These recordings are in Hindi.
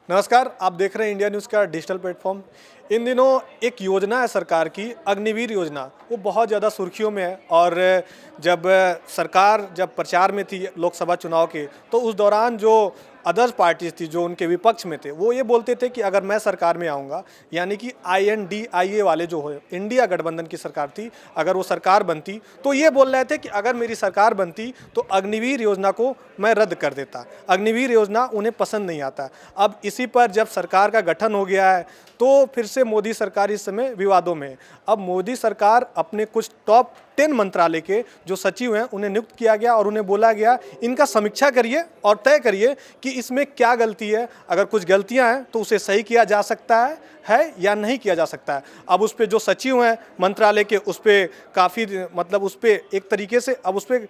नमस्कार, आप देख रहे हैं इंडिया न्यूज़ का डिजिटल प्लेटफॉर्म। इन दिनों एक योजना है सरकार की, अग्निवीर योजना। वो बहुत ज़्यादा सुर्खियों में है और जब सरकार जब प्रचार में थी लोकसभा चुनाव के, तो उस दौरान जो अदर्स पार्टीज थी जो उनके विपक्ष में थे, वो ये बोलते थे कि अगर मैं सरकार में आऊँगा, यानी कि INDIA वाले जो है, इंडिया गठबंधन की सरकार थी, अगर वो सरकार बनती तो ये बोल रहे थे कि अगर मेरी सरकार बनती तो अग्निवीर योजना को मैं रद्द कर देता। अग्निवीर योजना उन्हें पसंद नहीं आता। अब इसी पर जब सरकार का गठन हो गया है तो फिर से मोदी सरकार इस समय विवादों में है। अब मोदी सरकार अपने कुछ टॉप 10 मंत्रालय के जो सचिव हैं उन्हें नियुक्त किया गया और उन्हें बोला गया इनका समीक्षा करिए और तय करिए कि इसमें क्या गलती है। अगर कुछ गलतियां हैं तो उसे सही किया जा सकता है या नहीं किया जा सकता है। अब उस पर जो सचिव हैं मंत्रालय के, उस पर काफ़ी मतलब उस पर एक तरीके से अब उस पर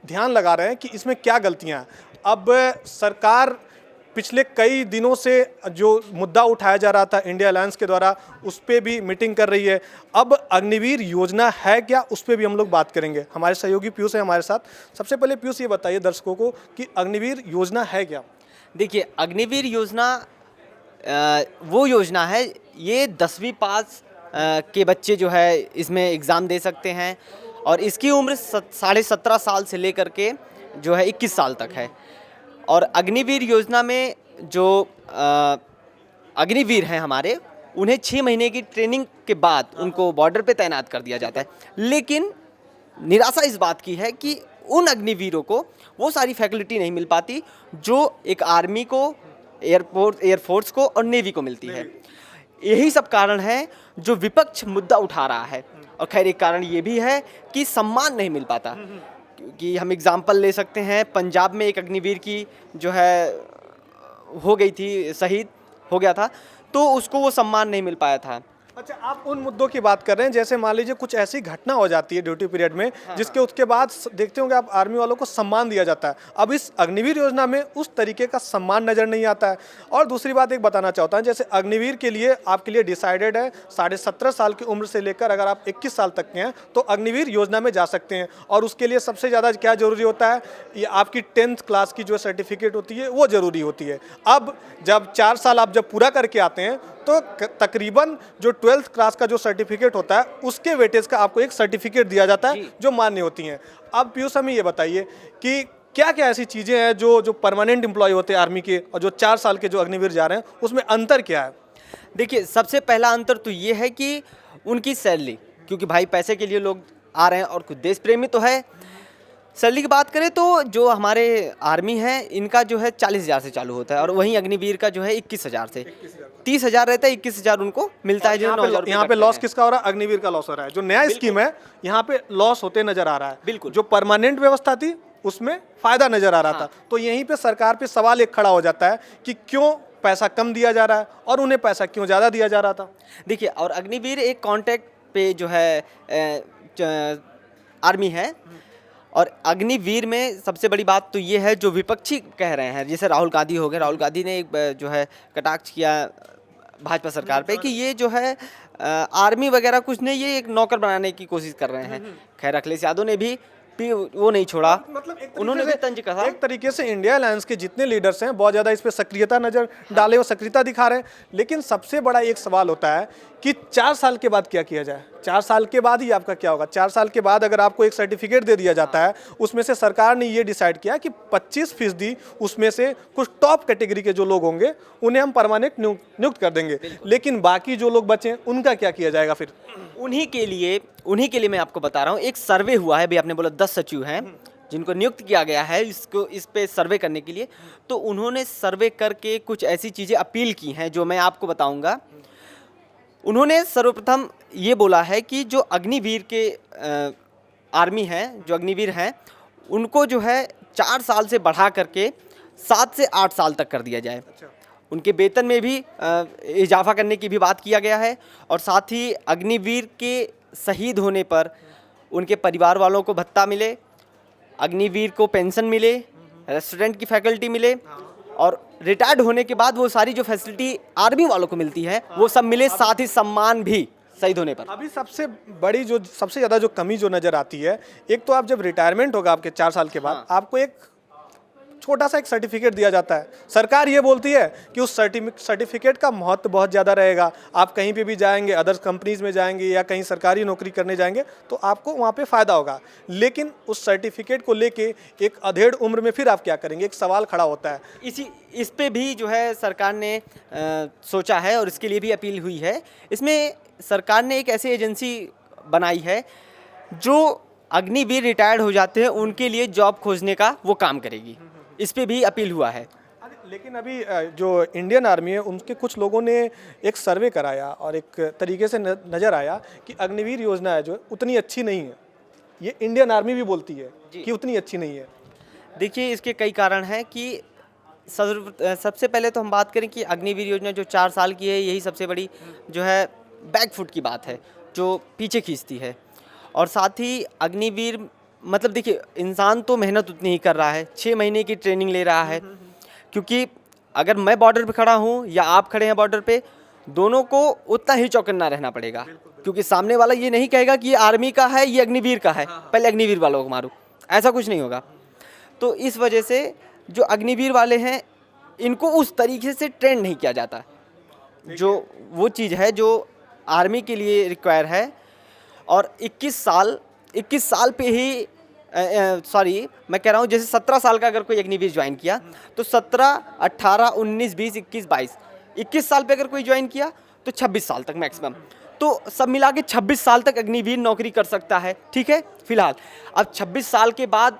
ध्यान लगा रहे हैं कि इसमें क्या गलतियां हैं। अब सरकार पिछले कई दिनों से जो मुद्दा उठाया जा रहा था इंडिया अलायंस के द्वारा, उस पर भी मीटिंग कर रही है। अब अग्निवीर योजना है क्या, उस पर भी हम लोग बात करेंगे। हमारे सहयोगी पीयूष है हमारे साथ। सबसे पहले पीयूष ये बताइए दर्शकों को कि अग्निवीर योजना है क्या। देखिए, अग्निवीर योजना वो योजना है, ये 10वीं पास के बच्चे जो है इसमें एग्ज़ाम दे सकते हैं और इसकी उम्र 17.5 साल से लेकर के जो है 21 साल तक है। और अग्निवीर योजना में जो अग्निवीर हैं हमारे, उन्हें 6 महीने की ट्रेनिंग के बाद उनको बॉर्डर पे तैनात कर दिया जाता है। लेकिन निराशा इस बात की है कि उन अग्निवीरों को वो सारी फैसिलिटी नहीं मिल पाती जो एक आर्मी को, एयरफोर्स को और नेवी को मिलती है। यही सब कारण है जो विपक्ष मुद्दा उठा रहा है। और खैर एक कारण ये भी है कि सम्मान नहीं मिल पाता। कि हम एग्जाम्पल ले सकते हैं, पंजाब में एक अग्निवीर की जो है हो गई थी, शहीद हो गया था, तो उसको वो सम्मान नहीं मिल पाया था। अच्छा, आप उन मुद्दों की बात कर रहे हैं, जैसे मान लीजिए कुछ ऐसी घटना हो जाती है ड्यूटी पीरियड में जिसके उसके बाद देखते होंगे आप आर्मी वालों को सम्मान दिया जाता है। अब इस अग्निवीर योजना में उस तरीके का सम्मान नज़र नहीं आता है। और दूसरी बात एक बताना चाहता हूँ, जैसे अग्निवीर के लिए आपके लिए डिसाइडेड है 17.5 साल की उम्र से लेकर अगर आप 21 साल तक के हैं तो अग्निवीर योजना में जा सकते हैं। और उसके लिए सबसे ज़्यादा क्या ज़रूरी होता है, ये आपकी 10th क्लास की जो सर्टिफिकेट होती है वो ज़रूरी होती है। अब जब 4 साल आप जब पूरा करके आते हैं तो तकरीबन जो 12th क्लास का जो सर्टिफिकेट होता है उसके वेटेज का आपको एक सर्टिफिकेट दिया जाता है जो मान्य होती हैं। अब पीयूष हमें ये बताइए कि क्या क्या ऐसी चीज़ें हैं जो परमानेंट एम्प्लॉय होते हैं आर्मी के और जो 4 साल के जो अग्निवीर जा रहे हैं उसमें अंतर क्या है। देखिए, सबसे पहला अंतर तो ये है कि उनकी सैलरी, क्योंकि भाई पैसे के लिए लोग आ रहे हैं और कुछ देश प्रेमी तो है। सैलरी की बात करें तो जो हमारे आर्मी है इनका जो है 40,000 से चालू होता है और वहीं अग्निवीर का जो है 21,000 से 30,000 रहता है, 21,000 उनको मिलता है। यहाँ पे लॉस किसका हो रहा है, अग्निवीर का लॉस हो रहा है। जो नया स्कीम है यहाँ पे लॉस होते नजर आ रहा है। बिल्कुल। जो परमानेंट व्यवस्था थी उसमें फायदा नजर आ रहा था। तो यहीं पे सरकार पे सवाल एक खड़ा हो जाता है कि क्यों पैसा कम दिया जा रहा है और उन्हें पैसा क्यों ज़्यादा दिया जा रहा था। देखिए, और अग्निवीर एक कॉन्ट्रैक्ट पे जो है आर्मी है। और अग्निवीर में सबसे बड़ी बात तो ये है जो विपक्षी कह रहे हैं, जैसे राहुल गांधी हो गए, राहुल गांधी ने एक जो है कटाक्ष किया भाजपा सरकार पे कि ये जो है आर्मी वगैरह कुछ नहीं, ये एक नौकर बनाने की कोशिश कर रहे हैं। खैर अखिलेश यादव ने भी वो नहीं छोड़ा, मतलब उन्होंने भी तंज कसा। एक तरीके से इंडिया अलायंस के जितने लीडर्स हैं बहुत ज़्यादा इस पे सक्रियता नजर डाले और सक्रियता दिखा रहे हैं। लेकिन सबसे बड़ा एक सवाल होता है कि 4 साल के बाद क्या किया जाए। 4 साल के बाद ही आपका क्या होगा। 4 साल के बाद अगर आपको एक सर्टिफिकेट दे दिया जाता है, उसमें से सरकार ने ये डिसाइड किया कि 25% उसमें से कुछ टॉप कैटेगरी के जो लोग होंगे उन्हें हम परमानेंट नियुक्त कर देंगे। लेकिन बाकी जो लोग बचे उनका क्या किया जाएगा फिर। उन्हीं के लिए मैं आपको बता रहा हूँ, एक सर्वे हुआ है। अभी आपने बोला 10 सचिव हैं जिनको नियुक्त किया गया है इस पे सर्वे करने के लिए। तो उन्होंने सर्वे करके कुछ ऐसी चीज़ें अपील की हैं जो मैं आपको बताऊंगा। उन्होंने सर्वप्रथम ये बोला है कि जो अग्निवीर के आर्मी हैं, जो अग्निवीर हैं, उनको जो है 4 साल से बढ़ा करके 7 से 8 साल तक कर दिया जाए। उनके वेतन में भी इजाफा करने की भी बात किया गया है। और साथ ही अग्निवीर के शहीद होने पर उनके परिवार वालों को भत्ता मिले, अग्निवीर को पेंशन मिले, रेस्टोरेंट की फैकल्टी मिले और रिटायर्ड होने के बाद वो सारी जो फैसिलिटी आर्मी वालों को मिलती है वो सब मिले, साथ ही सम्मान भी शहीद होने पर। अभी सबसे बड़ी जो सबसे ज़्यादा जो कमी जो नज़र आती है, एक तो आप जब रिटायरमेंट होगा आपके 4 साल के बाद, आपको एक छोटा सा एक सर्टिफिकेट दिया जाता है। सरकार ये बोलती है कि उस सर्टिफिकेट का महत्व बहुत ज़्यादा रहेगा। आप कहीं पे भी जाएंगे, अदर्स कंपनीज में जाएंगे या कहीं सरकारी नौकरी करने जाएंगे तो आपको वहाँ पे फ़ायदा होगा। लेकिन उस सर्टिफिकेट को लेके एक अधेड़ उम्र में फिर आप क्या करेंगे, एक सवाल खड़ा होता है। इस पे भी जो है सरकार ने सोचा है और इसके लिए भी अपील हुई है। इसमें सरकार ने एक ऐसी एजेंसी बनाई है जो अग्निवीर रिटायर्ड हो जाते हैं उनके लिए जॉब खोजने का वो काम करेगी। इस पे भी अपील हुआ है। लेकिन अभी जो इंडियन आर्मी है उनके कुछ लोगों ने एक सर्वे कराया और एक तरीके से नज़र आया कि अग्निवीर योजना है जो उतनी अच्छी नहीं है। ये इंडियन आर्मी भी बोलती है कि उतनी अच्छी नहीं है। देखिए, इसके कई कारण हैं कि सबसे पहले तो हम बात करें कि अग्निवीर योजना जो 4 साल की है, यही सबसे बड़ी जो है बैकफुट की बात है जो पीछे खींचती है। और साथ ही अग्निवीर मतलब देखिए, इंसान तो मेहनत उतनी ही कर रहा है, 6 महीने की ट्रेनिंग ले रहा है। क्योंकि अगर मैं बॉर्डर पे खड़ा हूँ या आप खड़े हैं बॉर्डर पे, दोनों को उतना ही चौकन्ना रहना पड़ेगा। क्योंकि सामने वाला ये नहीं कहेगा कि ये आर्मी का है, ये अग्निवीर का है, पहले अग्निवीर वालों को मारो, ऐसा कुछ नहीं होगा। तो इस वजह से जो अग्निवीर वाले हैं इनको उस तरीके से ट्रेन नहीं किया जाता जो वो चीज़ है जो आर्मी के लिए रिक्वायर है। और 21 साल पे ही मैं कह रहा हूँ, जैसे 17 साल का अगर कोई अग्निवीर ज्वाइन किया तो 17, 18, 19, 20, 21, 22, 21 साल पे अगर कोई ज्वाइन किया तो 26 साल तक मैक्सिमम। तो सब मिला के 26 साल तक अग्निवीर नौकरी कर सकता है, ठीक है फिलहाल। अब 26 साल के बाद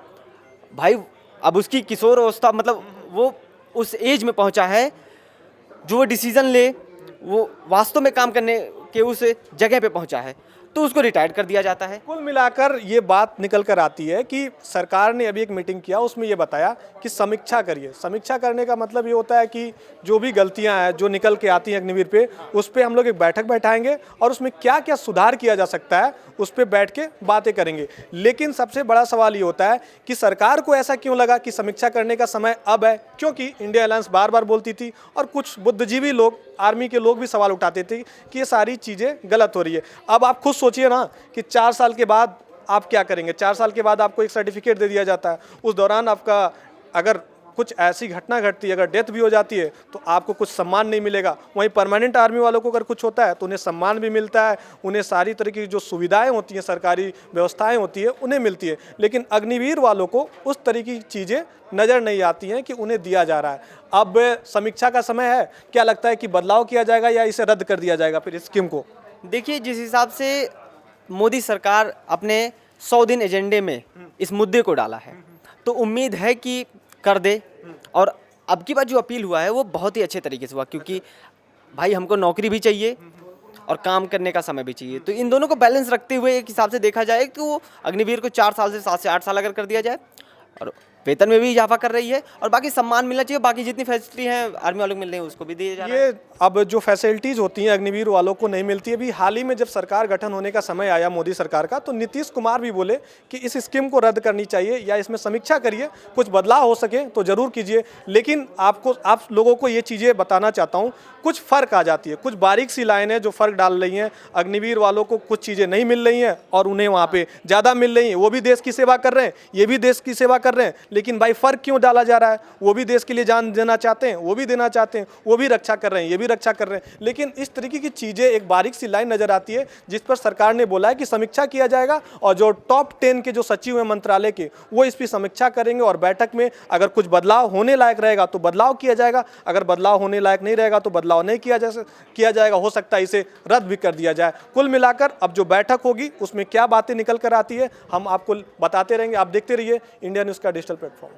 भाई अब उसकी किशोर अवस्था, मतलब वो उस एज में पहुंचा है जो वो डिसीज़न ले, वो वास्तव में काम करने के उस जगह पे पहुंचा है, तो उसको रिटायर कर दिया जाता है। कुल मिलाकर ये बात निकल कर आती है कि सरकार ने अभी एक मीटिंग किया, उसमें ये बताया कि समीक्षा करिए। समीक्षा करने का मतलब ये होता है कि जो भी गलतियां हैं जो निकल के आती हैं अग्निवीर पे, उस पर हम लोग एक बैठक बैठाएंगे और उसमें क्या क्या सुधार किया जा सकता है उस पर बैठ के बातें करेंगे। लेकिन सबसे बड़ा सवाल ये होता है कि सरकार को ऐसा क्यों लगा कि समीक्षा करने का समय अब है, क्योंकि इंडिया अलायंस बार बार बोलती थी और कुछ बुद्धिजीवी लोग, आर्मी के लोग भी सवाल उठाते थे कि ये सारी चीज़ें गलत हो रही है। अब आप खुद सोचिए ना कि 4 साल के बाद आप क्या करेंगे। 4 साल के बाद आपको एक सर्टिफिकेट दे दिया जाता है, उस दौरान आपका अगर कुछ ऐसी घटना घटती है, अगर डेथ भी हो जाती है तो आपको कुछ सम्मान नहीं मिलेगा। वहीं परमानेंट आर्मी वालों को अगर कुछ होता है तो उन्हें सम्मान भी मिलता है, उन्हें सारी तरह की जो सुविधाएं होती हैं, सरकारी व्यवस्थाएं होती है, उन्हें मिलती है। लेकिन अग्निवीर वालों को उस तरह की चीज़ें नज़र नहीं आती हैं कि उन्हें दिया जा रहा है। अब समीक्षा का समय है, क्या लगता है कि बदलाव किया जाएगा या इसे रद्द कर दिया जाएगा फिर इस स्कीम को? देखिए, जिस हिसाब से मोदी सरकार अपने 100 दिन एजेंडे में इस मुद्दे को डाला है, तो उम्मीद है कि कर दे। और अब की बार जो अपील हुआ है वो बहुत ही अच्छे तरीके से हुआ, क्योंकि भाई हमको नौकरी भी चाहिए और काम करने का समय भी चाहिए। तो इन दोनों को बैलेंस रखते हुए एक हिसाब से देखा जाए तो अग्निवीर को 4 साल से 7 से 8 साल अगर कर दिया जाए, और वेतन में भी इजाफा कर रही है और बाकी सम्मान मिलना चाहिए, बाकी जितनी फैसिलिटी हैं आर्मी वालों को मिल रही है उसको भी दिए जा रहा है। ये अब जो फैसिलिटीज़ होती हैं अग्निवीर वालों को नहीं मिलती है। अभी हाल ही में जब सरकार गठन होने का समय आया मोदी सरकार का, तो नीतीश कुमार भी बोले कि इस स्कीम को रद्द करनी चाहिए या इसमें समीक्षा करिए, कुछ बदलाव हो सके तो ज़रूर कीजिए। लेकिन आप लोगों को ये चीज़ें बताना चाहता हूँ, कुछ फ़र्क आ जाती है, कुछ बारीक सी लाइनें जो फ़र्क डाल रही हैं। अग्निवीर वालों को कुछ चीज़ें नहीं मिल रही हैं और उन्हें वहाँ पे ज़्यादा मिल रही हैं। वो भी देश की सेवा कर रहे हैं, ये भी देश की सेवा कर रहे हैं, लेकिन भाई फ़र्क क्यों डाला जा रहा है? वो भी देश के लिए जान देना चाहते हैं, वो भी देना चाहते हैं, वो भी रक्षा कर रहे हैं, ये भी रक्षा कर रहे हैं। लेकिन इस तरीके की चीज़ें, एक बारीक सी लाइन नज़र आती है जिस पर सरकार ने बोला है कि समीक्षा किया जाएगा और जो टॉप 10 के जो सचिव हैं मंत्रालय के, वो इस पर समीक्षा करेंगे और बैठक में अगर कुछ बदलाव होने लायक रहेगा तो बदलाव किया जाएगा, अगर बदलाव होने लायक नहीं रहेगा तो बदलाव नहीं किया जाएगा। हो सकता है इसे रद्द भी कर दिया जाए। कुल मिलाकर अब जो बैठक होगी उसमें क्या बातें निकल कर आती है हम आपको बताते रहेंगे। आप देखते रहिए इंडिया न्यूज़ का डिजिटल प्लेटफॉर्म।